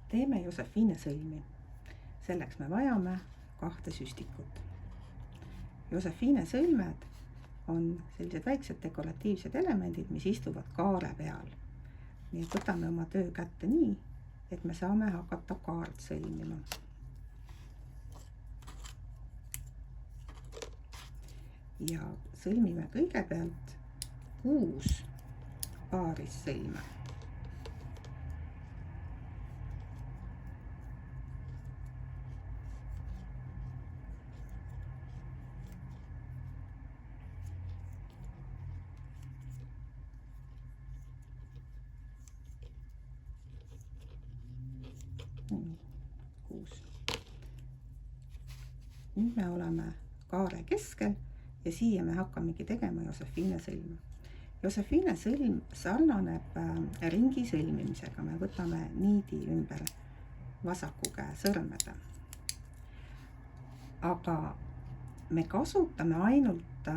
Teeme Josefiine sõlmi. Selleks me vajame 2 süstikut. Josefiine sõlmed on sellised väiksed dekoratiivsed elemendid, mis istuvad kaare peal. Nii et võtame oma töö kätte nii, et me saame hakata kaart sõlmima. Ja sõlmime kõigepealt 6 paaris sõlme. Nii, 6. Nüüd me oleme kaare keskel ja siia me hakkamegi tegema Josefiine sõlme. Josefiine sõlm sarnaneb ringi sõlmimisega. Me võtame niidi ümber vasaku käe sõrmede. Aga me kasutame ainult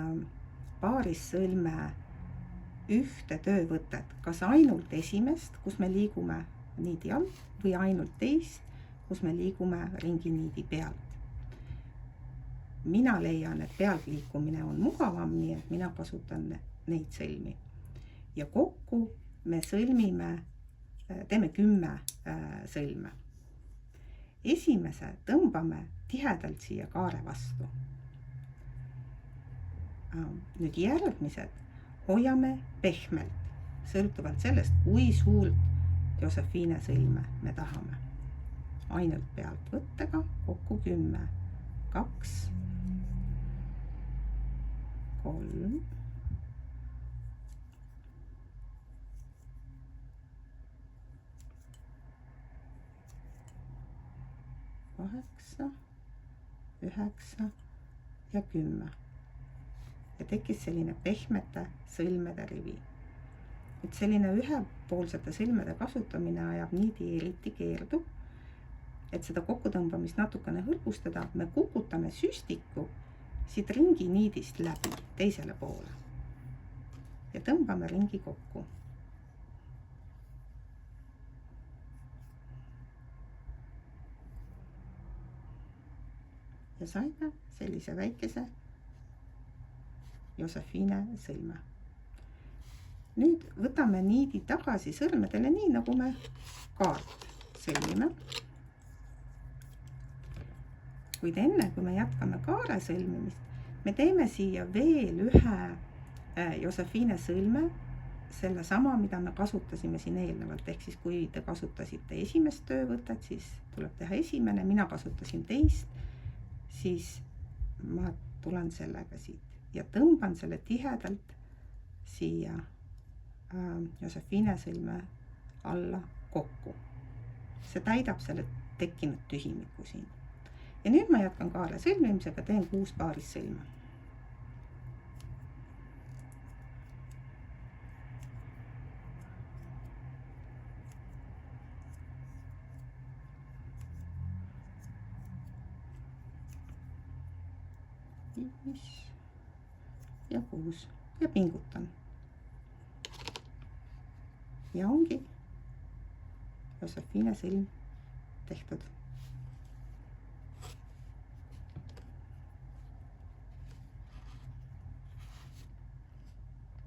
paaris sõlme ühte töövõtet, kas ainult esimest, kus me liigume niidi alt, või ainult teist, kus me liigume ringi niidi pealt. Mina leian, et pealt liikumine on mugavam, nii et mina kasutan neid sõlmi. Ja kokku me sõlmime, teeme 10 sõlme. Esimese tõmbame tihedalt siia kaare vastu. Nüüd järgmised hoiame pehmelt, sõltuvalt sellest, kui suurt Josefiine sõlme me tahame. Ainult pealt võttega kokku 10. 2, 3, 8, 9 ja 10. Ja tekkis selline pehmete sõlmede rivi. Et selline ühepoolsete sõlmede kasutamine ajab niidi eriti keerdu. Et seda kokkutõmbamist natukene hõlbustada, me kukutame süstiku siit ringi niidist läbi teisele poole ja tõmbame ringi kokku. Ja saime sellise väikese Josefiine sõlme. Nüüd võtame niidi tagasi sõrmedele nii, nagu me kaart sõlmime. Kuid enne, kui me jätkame kaare sõlmimist, me teeme siia veel ühe Josefiine sõlme, selle sama, mida me kasutasime siin eelnevalt. Ehk siis, kui te kasutasite esimest töövõtet, siis tuleb teha esimene, mina kasutasin teist, siis ma tulen sellega siit ja tõmban selle tihedalt siia Josefiine sõlme alla kokku. See täidab selle tekkinud tühimiku siin. Ja nüüd ma jätkan kaare sõlmimisega, teen 6 paaris sõlme. Ja 6 ja pingutan. Ja ongi Josefiine sõlm tehtud.